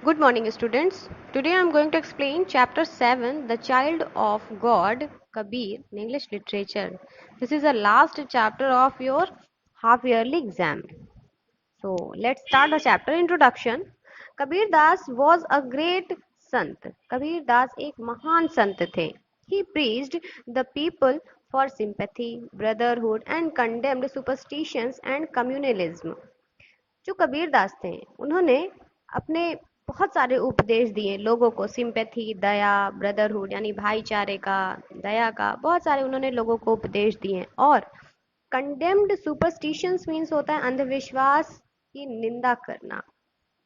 Good morning, students. Today I am going to explain chapter 7, The Child of God, Kabir, in English literature. This is the last chapter of your half yearly exam. So let's start the chapter introduction. Kabir Das was a great sant. Kabir Das एक महान संत थे. He preached the people for sympathy, brotherhood and condemned superstitions and communalism. जो कबीर दास थे उन्होंने अपने बहुत सारे उपदेश दिए लोगों को, सिंपैथी, दया, ब्रदरहुड यानी भाईचारे का, दया का, बहुत सारे उन्होंने लोगों को उपदेश दिए। और कंडेम्ड सुपरस्टिशंस मीन्स होता है अंधविश्वास की निंदा करना,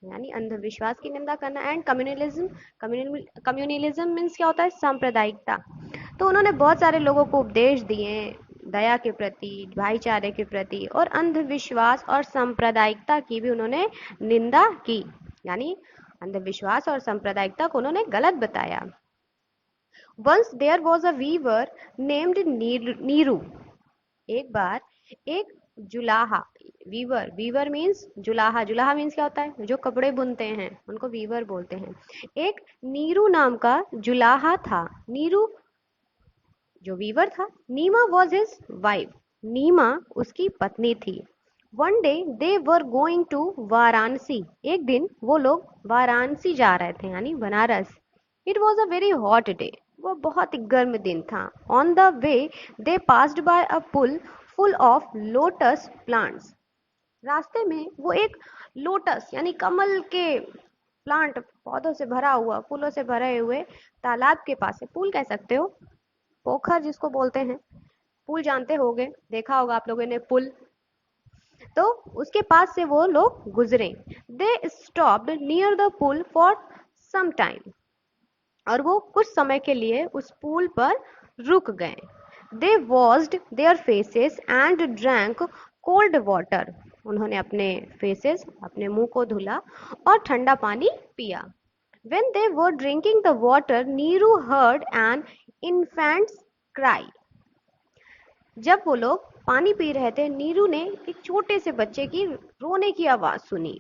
यानी अंधविश्वास की निंदा करना। एंड कम्युनलिज्म, कम्युनलिज्म मीन्स क्या होता है? सांप्रदायिकता। तो उन्होंने बहुत सारे लोगों को उपदेश दिए दया के प्रति, भाईचारे के प्रति, और अंधविश्वास और सांप्रदायिकता की भी उन्होंने निंदा की, यानी अंधविश्वास और सांप्रदायिकता को उन्होंने गलत बताया। Once there was a weaver named Neeru. एक बार एक जुलाहा, वीवर मीन्स जुलाहा, जुलाहा मीन्स क्या होता है? जो कपड़े बुनते हैं उनको वीवर बोलते हैं। एक नीरू नाम का जुलाहा था। नीरू जो वीवर था, Neema was his wife, Neema उसकी पत्नी थी। One day they were going to Varanasi. एक दिन वो लोग वाराणसी जा रहे थे, यानी Banaras. It was a very hot day. वो बहुत ही गर्म दिन था। On the way they passed by a pool full of lotus plants. रास्ते में वो एक लोटस यानी कमल के प्लांट, पौधों से भरा हुआ, फूलों से भरे हुए तालाब के पास है। पुल कह सकते हो, पोखर जिसको बोलते हैं। पुल जानते होगे, देखा होगा आप लोगों ने पुल। तो उसके पास से वो लोग गुजरे। They stopped near the pool for some time. और वो कुछ समय के लिए उस पुल पर रुक गए। They washed their faces and drank cold water. उन्होंने अपने फेसेस, अपने मुंह को धुला और ठंडा पानी पिया। When they were drinking the water, Neeru heard an infant's cry. जब वो लोग पानी पी रहे थे, नीरू ने एक छोटे से बच्चे की रोने की आवाज सुनी।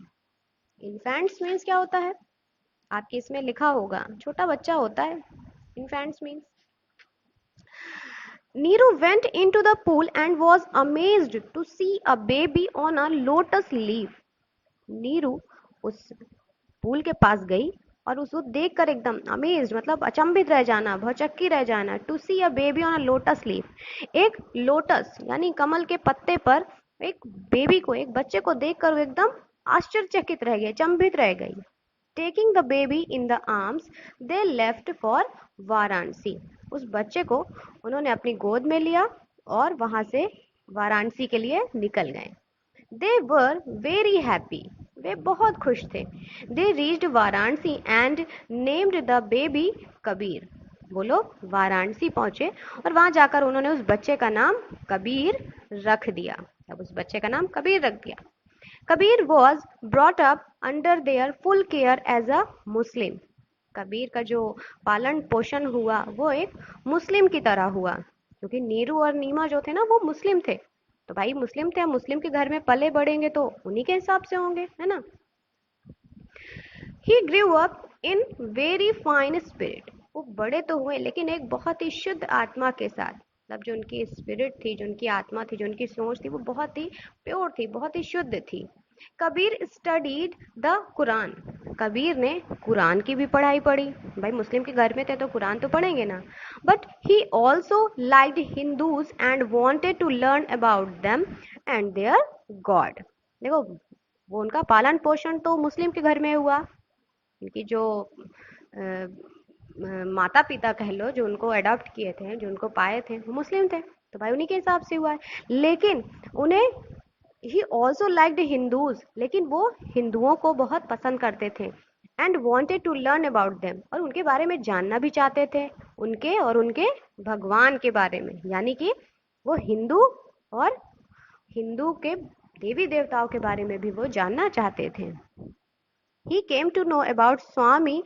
इन्फेंट्स मीन्स क्या होता है? आपके इसमें लिखा होगा, छोटा बच्चा होता है infants means. Neeru went into the pool and was amazed to see a baby on a lotus leaf. Neeru उस पूल के पास गई और उसको देखकर एकदम अमेज्ड, मतलब अचंभित रह जाना, भौचक्की रह जाना। To see a baby on a lotus leaf. एक लोटस यानी कमल के पत्ते पर एक बेबी को, एक बच्चे को देखकर वो एकदम आश्चर्यचकित रह गई, अचंभित रह गई। Taking the baby in the arms they left for Varanasi. उस बच्चे को उन्होंने अपनी गोद में लिया और वहां से वाराणसी के लिए निकल गए। दे वर वेरी हैप्पी। वे बहुत खुश थे। They reached Varanasi and named the baby Kabir. वो लोग वाराणसी पहुंचे और वहां जाकर उन्होंने उस बच्चे का नाम कबीर रख दिया। अब उस बच्चे का नाम कबीर रख दिया। Kabir was brought up under their full care as a Muslim. Kabir का जो पालन पोषण हुआ वो एक मुस्लिम की तरह हुआ, क्योंकि नीरू और नीमा जो थे ना वो मुस्लिम थे। तो भाई मुस्लिम थे, मुस्लिम के घर में पले बढ़ेंगे तो उन्हीं के हिसाब से होंगे, है ना। He grew up in very fine spirit. वो बड़े तो हुए लेकिन एक बहुत ही शुद्ध आत्मा के साथ, मतलब जो उनकी स्पिरिट थी, जो उनकी आत्मा थी, जो उनकी सोच थी, वो बहुत ही प्योर थी, बहुत ही शुद्ध थी। Kabir studied the Quran. Kabir ने कुरान की भी पढ़ाई पढ़ी। भाई मुस्लिम के घर में थे तो कुरान तो पढ़ेंगे ना। But he also liked Hindus and wanted to learn about them and their god. देखो, वो उनका पालन पोषण तो मुस्लिम के घर में हुआ, उनकी जो माता पिता कह लो, जो उनको अडॉप्ट किए थे, जो उनको पाए थे, वो मुस्लिम थे, तो भाई उन्हीं के हिसाब से हुआ है। लेकिन उन्हें ही ऑल्सो लाइक्ड हिंदूज, लेकिन वो हिंदुओं को बहुत पसंद करते थे। And wanted to learn about them, और उनके बारे में जानना भी चाहते थे, उनके और उनके भगवान के बारे में, यानी कि वो हिंदू और हिंदू के देवी देवताओं के बारे में भी वो जानना चाहते थे। He came to know about Swami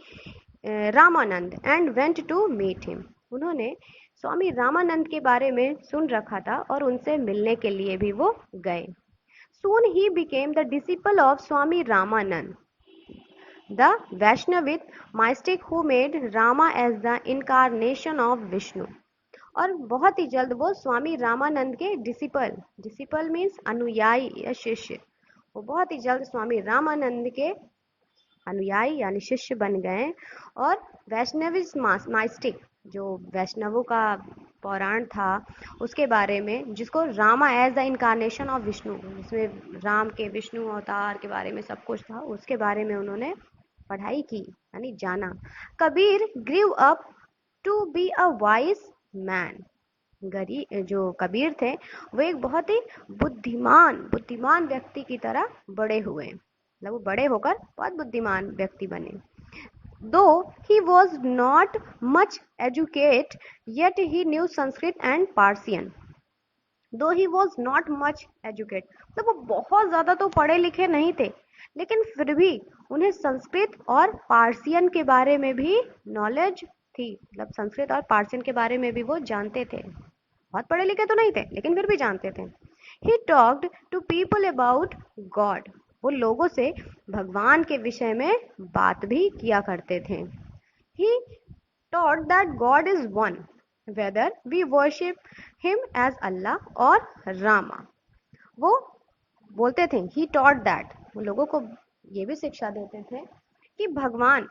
Ramanand and went to meet him. उन्होंने स्वामी रामानंद के बारे में सुन रखा था और उनसे मिलने के लिए भी वो गए। Soon he became the disciple of Swami Ramanand. the Vaishnavite mystic who made Rama as the incarnation of Vishnu. और बहुत ही जल्द वो स्वामी रामानंद के डिसिपल मीन्स अनुयायी या शिष्य, वो बहुत ही जल्द स्वामी रामानंद के अनुयायी यानी शिष्य बन गए और वैष्णविज माइस्टिक जो वैष्णवों का पौराण था उसके बारे में, जिसको Rama as the incarnation of Vishnu, जिसमें राम के विष्णु अवतार के बारे में सब कुछ था, उसके बारे में उन्होंने पढ़ाई की यानी जाना। Kabir grew up to be a wise man. जो कबीर थे वो एक बहुत ही बुद्धिमान व्यक्ति की तरह बड़े हुए, मतलब वो बड़े होकर बहुत बुद्धिमान व्यक्ति बने। Though he was not much educated, yet he knew Sanskrit and Persian. Though he was not much educated, मतलब वो बहुत ज़्यादा तो पढ़े लिखे नहीं थे, लेकिन फिर भी उन्हें संस्कृत और पार्सियन के बारे में भी नॉलेज थी, मतलब संस्कृत और पार्सियन के बारे में भी वो जानते थे। बहुत पढ़े लिखे तो नहीं थे लेकिन फिर भी जानते थे। He talked to people about God. वो लोगों से भगवान के विषय में बात भी किया करते थे। He taught that God is one, whether we worship him as Allah or Rama. वो बोलते थे he taught that, वो लोगों को ये भी शिक्षा देते थे कि भगवान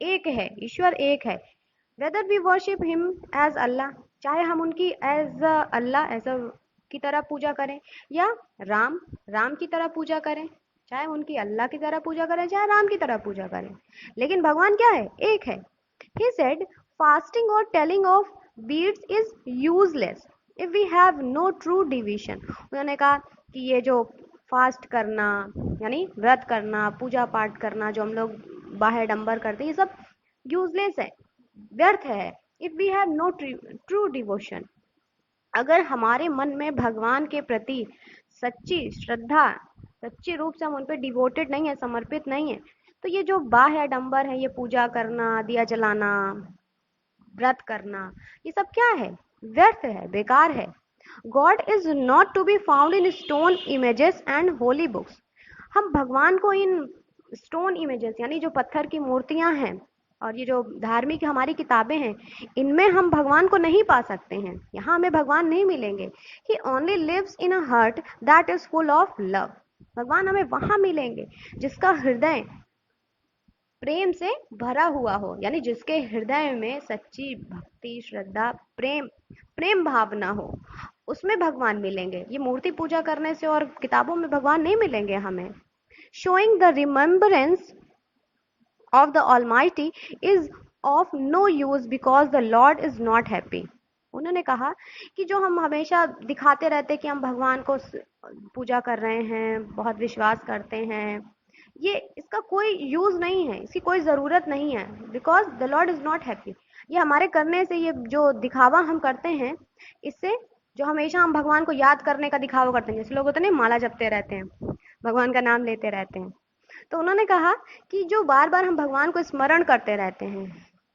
एक है, ईश्वर एक है। whether we worship him as Allah, चाहे हम उनकी एज अल्लाह एज की तरह पूजा करें या राम की तरह पूजा करें, चाहे उनकी अल्लाह की तरह पूजा करें चाहे राम की तरह पूजा करें, लेकिन भगवान क्या है, एक है। He said fasting or telling of beads is useless if we have no true devotion. उन्होंने कहा कि ये जो फास्ट करना यानी व्रत करना, पूजा पाठ करना जो हम लोग बाह्य डंबर करते हैं, ये सब यूजलेस है, व्यर्थ है। If we have no true devotion, अगर हमारे मन में भगवान के प्रति सच्ची श्रद्धा, सच्ची रूप से हम उन पर डिवोटेड नहीं है, समर्पित नहीं है, तो ये जो बाह्य डंबर है, ये पूजा करना, दिया जलाना, व्रत करना, ये सब क्या है, व्यर्थ है, बेकार है। God is not to be found in stone images and holy books. हम भगवान को इन स्टोन इमेजेस यानी जो पत्थर की मूर्तियां हैं और ये जो धार्मिक हमारी किताबें हैं, इनमें हम भगवान को नहीं पा सकते हैं, यहाँ हमें भगवान नहीं मिलेंगे। He only lives in a heart that is full of love. भगवान हमें वहां मिलेंगे जिसका हृदय प्रेम से भरा हुआ हो, यानी जिसके हृदय में सच्ची भक्ति, श्रद्धा, प्रेम भावना हो, उसमें भगवान मिलेंगे। ये मूर्ति पूजा करने से और किताबों में भगवान नहीं मिलेंगे हमें। Showing the remembrance of the Almighty is of no use because the Lord is not happy. उन्होंने कहा कि जो हम हमेशा दिखाते रहते कि हम भगवान को पूजा कर रहे हैं, बहुत विश्वास करते हैं, ये इसका कोई यूज नहीं है, इसकी कोई ज़रूरत नहीं है, because the Lord is not happy. ये हमारे करने से, ये जो दिखावा हम करते हैं, इससे जो हमेशा हम भगवान को याद करने का दिखावा करते हैं, जैसे लोग होते हैं माला जपते रहते हैं, भगवान का नाम लेते रहते हैं, तो उन्होंने कहा कि जो बार बार हम भगवान को स्मरण करते रहते हैं,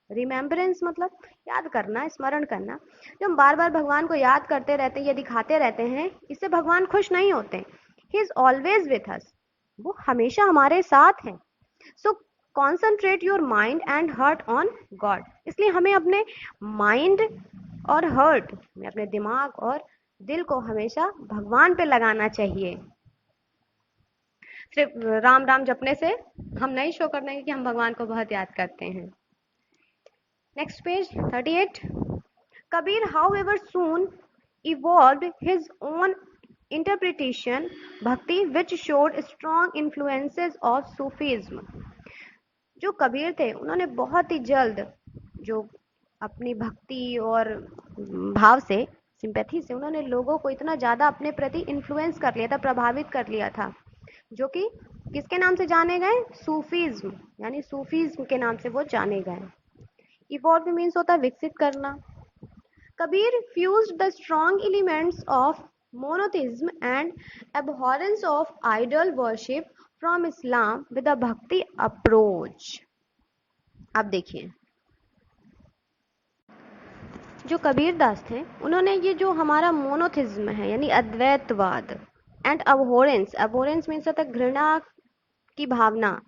रिमेम्बरेंस मतलब याद करना, स्मरण करना, जो हम बार बार भगवान को याद करते रहते हैं या दिखाते रहते हैं, इससे भगवान खुश नहीं होते। He is always with us, वो हमेशा हमारे साथ हैं। So concentrate your mind and heart on God, इसलिए हमें अपने माइंड और हर्ट में, अपने दिमाग और दिल को हमेशा भगवान पे लगाना चाहिए। सिर्फ राम राम जपने से हम नहीं शो कर देंगे कि हम भगवान को बहुत याद करते हैं। Next page 38। Kabir however soon evolved his own interpretation bhakti which showed strong influences of Sufism. जो कबीर थे उन्होंने बहुत ही जल्द जो अपनी भक्ति और भाव से, सिंपैथी से, उन्होंने लोगों को इतना ज़्यादा अपने प्रति इन्फ्लुएंस कर लिया था, प्रभावित कर लिया था, जो कि किसके नाम से जाने गए, सूफीज्म, यानी सूफीज्म के नाम से वो जाने गए। इवॉल्व मीन्स होता है विकसित करना। Kabir fused the strong elements of monotheism and abhorrence of idol worship from Islam with a bhakti approach. अब देखिए, जो कबीर दास थे उन्होंने ये जो हमारा मोनोथिज्म है यानी अद्वैतवाद, एंड अबहॉरेंस, अबहॉरेंस मीन्स होता है घृणा की भावना,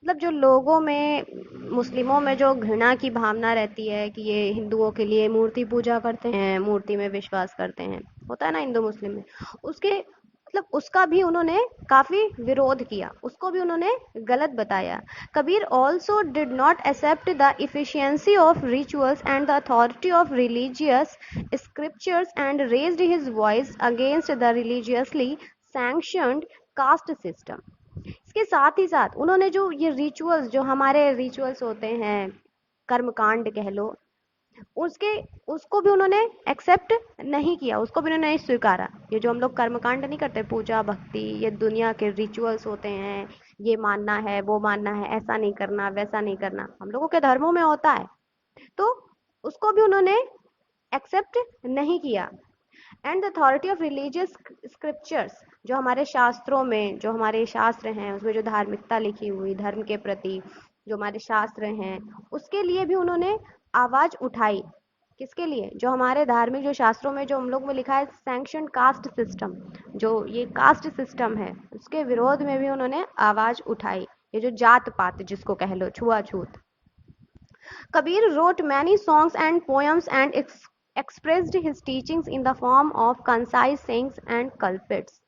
मतलब जो लोगों में, मुस्लिमों में जो घृणा की भावना रहती है कि ये हिंदुओं के लिए मूर्ति पूजा करते हैं, मूर्ति में विश्वास करते हैं, होता है ना हिंदू मुस्लिम में, उसके मतलब उसका भी उन्होंने काफी विरोध किया, उसको भी उन्होंने गलत बताया। Kabir also did not accept the efficiency of rituals and the authority of religious scriptures and raised his voice against the religiously sanctioned caste system. इसके साथ ही साथ उन्होंने जो ये रिचुअल्स, जो हमारे रिचुअल्स होते हैं, कर्मकांड कह लो, उसके उसको भी उन्होंने एक्सेप्ट नहीं किया, उसको भी उन्होंने नहीं स्वीकारा। ये जो हम लोग कर्मकांड नहीं करते, पूजा भक्ति, ये दुनिया के रिचुअल्स होते हैं, ये मानना है, वो मानना है, ऐसा नहीं करना, वैसा नहीं करना, हम लोगों के धर्मों में होता है, तो उसको भी उन्होंने एक्सेप्ट नहीं किया। And the authority of religious scriptures, जो हमारे शास्त्रों में, जो हमारे शास्त्र हैं, उसमें जो धार्मिकता लिखी हुई धर्म के प्रति, जो हमारे शास्त्र हैं, उसके लिए भी उन्होंने आवाज उठाई। किसके लिए? जो हमारे धार्मिक जो शास्त्रों में जो हम लोग में लिखा है सैंक्शन कास्ट सिस्टम, जो ये कास्ट सिस्टम है, उसके विरोध में भी उन्होंने आवाज उठाई। ये जो जात पात जिसको कह लो, छुआछूत। Kabir wrote many songs and poems and expressed his teachings in the form of concise sayings and couplets.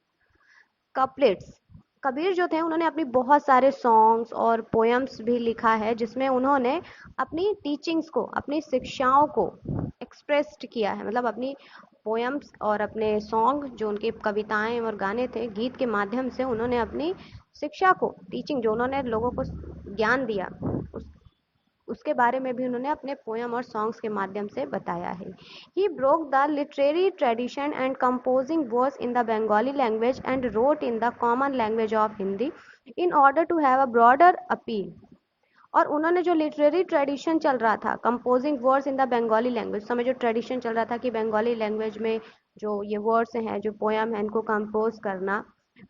Kabir जो थे उन्होंने अपनी बहुत सारे सॉन्ग्स और पोएम्स भी लिखा है, जिसमें उन्होंने अपनी टीचिंग्स को, अपनी शिक्षाओं को एक्सप्रेस्ड किया है। मतलब अपनी पोएम्स और अपने सॉन्ग, जो उनकी कविताएं और गाने थे, गीत के माध्यम से उन्होंने अपनी शिक्षा को, टीचिंग जो उन्होंने लोगों को ज्ञान दिया, उसके बारे में भी उन्होंने अपने पोयम और सॉन्ग्स के माध्यम से बताया है। He broke the literary tradition and composing verse in the Bengali language and wrote in the common language of Hindi in order to have a broader appeal. और उन्होंने जो लिटरेरी ट्रेडिशन चल रहा था, composing words in the Bengali language, समय जो tradition चल रहा था कि बंगाली लैंग्वेज में जो ये वर्ड्स हैं, जो पोयम है, इनको कंपोज करना,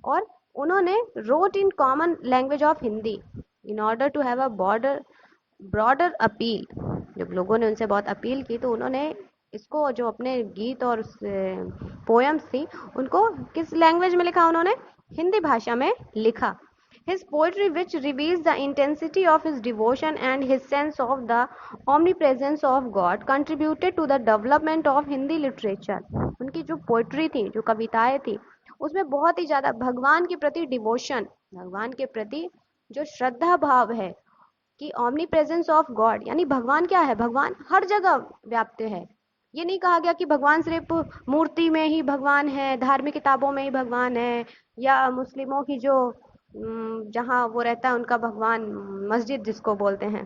और उन्होंने wrote in common language of Hindi in order to have a broader appeal. जब लोगों ने उनसे बहुत अपील की, तो उन्होंने इसको, जो अपने गीत और पोएम्स थी, उनको किस लैंग्वेज में लिखा? उन्होंने हिंदी भाषा में लिखा। His poetry, which reveals the intensity of his devotion and his sense of the omnipresence of God, contributed to the development of Hindi literature. उनकी जो पोइट्री थी, जो कविताएं थी, उसमें बहुत ही ज़्यादा भगवान के प्रति डिवोशन, भगवान के प्रति जो श्रद्धा भाव है, कि ओमनी प्रेजेंस ऑफ गॉड, यानी भगवान क्या है? भगवान हर जगह व्याप्त है। ये नहीं कहा गया कि भगवान सिर्फ मूर्ति में ही भगवान है, धार्मिक किताबों में ही भगवान है, या मुस्लिमों की जो जहाँ वो रहता है उनका भगवान, मस्जिद जिसको बोलते हैं,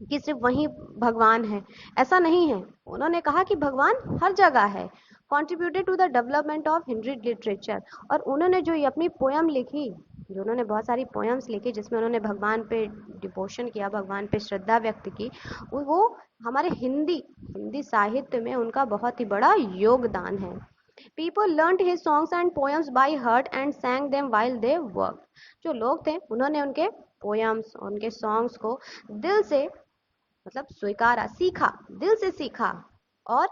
कि सिर्फ वही भगवान है। ऐसा नहीं है, उन्होंने कहा कि भगवान हर जगह है। Contributed to the development of Hindi literature. और उन्होंने जो ये अपनी पोयम लिखी, जो उन्होंने बहुत सारी पोएम्स लिखी जिसमें उन्होंने भगवान पे डिवोशन किया, भगवान पे श्रद्धा व्यक्त की, वो हमारे हिंदी साहित्य में उनका बहुत ही बड़ा योगदान है। People learned his songs and poems by heart and sang them while they worked. जो लोग थे उन्होंने उनके पोएम्स, उनके सॉन्ग्स को दिल से, मतलब स्वीकारा, सीखा, दिल से सीखा, और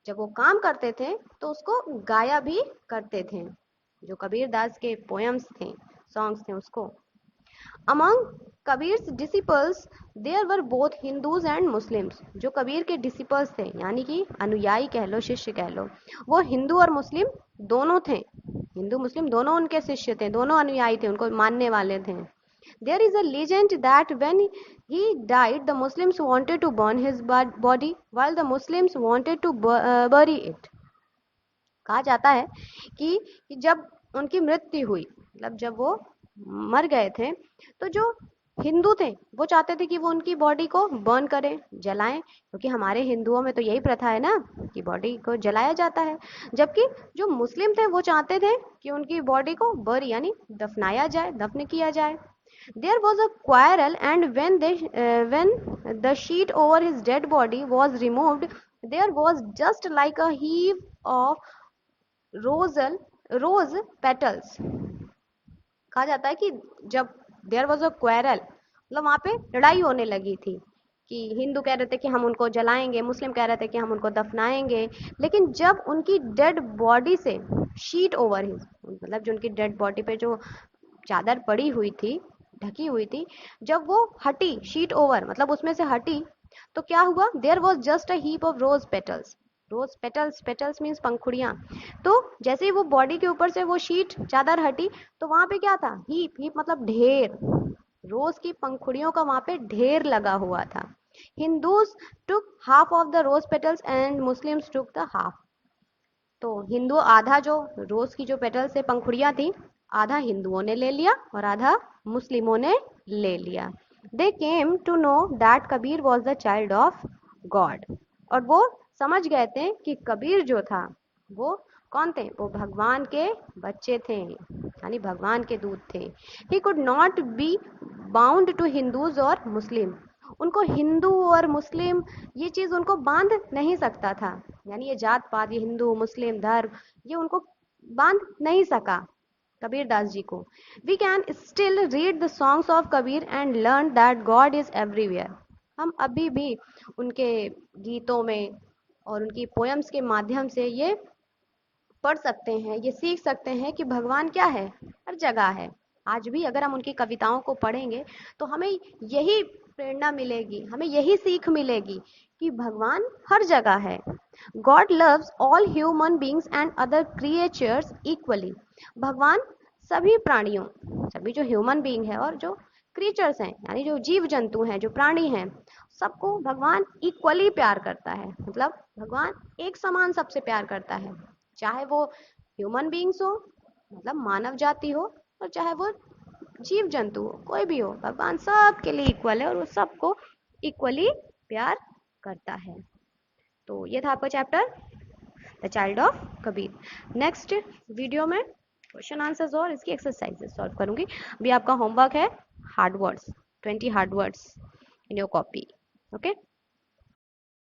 जब वो काम करते थे तो उसको गाया भी करते थे। जो कबीर दास के पोएम्स थे, सॉन्ग्स थे, उसको। Among Kabir's disciples there were both Hindus and Muslims. जो कबीर के डिसिपल्स थे, यानी कि अनुयायी कह लो, शिष्य कह लो, वो हिंदू और मुस्लिम दोनों थे। हिंदू मुस्लिम दोनों उनके शिष्य थे, दोनों अनुयायी थे, उनको मानने वाले थे। There is a legend that when he died, the Muslims wanted to burn his body, while the Muslims wanted to bury it. कहा जाता है कि जब उनकी मृत्यु हुई, मतलब जब वो मर गए थे, तो जो हिंदू थे वो चाहते थे कि वो उनकी बॉडी को बर्न करें, जलाएं, क्योंकि हमारे हिंदुओं में तो यही प्रथा है ना कि बॉडी को जलाया जाता है। जबकि जो मुस्लिम थे वो चाहते थे कि उनकी बॉडी को बरी, यानी दफनाया जाए, दफन किया जाए। There was a quarrel, and when the sheet over his dead body was removed, there was just like a heap of rose petals. कहा जाता है कि जब देयर वॉज अ क्वेरल, मतलब वहां पे लड़ाई होने लगी थी, कि हिंदू कह रहे थे कि हम उनको जलाएंगे, मुस्लिम कह रहे थे कि हम उनको दफनाएंगे। लेकिन जब उनकी डेड बॉडी से शीट ओवर हिज, मतलब जो उनकी डेड बॉडी पे जो चादर पड़ी हुई थी, ढकी हुई थी, जब वो हटी, शीट ओवर मतलब उसमें से हटी, तो क्या हुआ, there was just a heap of rose petals. Rose petals, petals means पंखुड़ियां। तो जैसे ही वो बॉडी के ऊपर से वो शीट चादर हटी, तो वहां पे क्या था, हीप, हीप मतलब ढेर, रोज की पंखुड़ियों का वहां पे ढेर लगा हुआ था। Hindus took half of the rose petals and Muslims took the half. तो हिंदू आधा, जो रोज की जो पेटल से पंखुड़ियां थी, आधा हिंदुओं ने ले लिया और आधा मुस्लिमों ने ले लिया। They came to know that Kabir was the child of God. और वो समझ गए थे कि कबीर जो था वो कौन थे, वो भगवान के बच्चे थे, यानी भगवान के दूत थे। He could not be bound to Hindus और मुस्लिम। उनको हिंदू और मुस्लिम ये चीज उनको बांध नहीं सकता था, यानी ये जात पात, ये हिंदू मुस्लिम धर्म, ये उनको बांध नहीं सका कबीर दास जी को। We can still read the songs of Kabir and learn that God is everywhere. हम अभी भी उनके गीतों में और उनकी पोयम्स के माध्यम से ये पढ़ सकते हैं, ये सीख सकते हैं कि भगवान क्या है, हर जगह है। आज भी अगर हम उनकी कविताओं को पढ़ेंगे तो हमें यही प्रेरणा मिलेगी, हमें यही सीख मिलेगी कि भगवान हर जगह है। God loves all human beings and other creatures equally. भगवान सभी प्राणियों, सभी जो ह्यूमन बींग है और जो क्रिएचर्स हैं, यानी जो जीव जंतु हैं, जो प्राणी हैं, सबको भगवान इक्वली प्यार करता है। मतलब भगवान एक समान सबसे प्यार करता है, चाहे वो ह्यूमन बींग्स हो, मतलब मानव जाति हो, और चाहे वो जीव जंतु हो, कोई भी हो, भगवान सबके लिए इक्वल है और वो सबको इक्वली प्यार करता है। तो ये था आपका chapter the child of Kabir. Next video में क्वेश्चन आंसर्स और इसकी एक्सरसाइजेस सॉल्व करूंगी। अभी आपका होमवर्क है hard words, 20 hard words in your copy. Okay.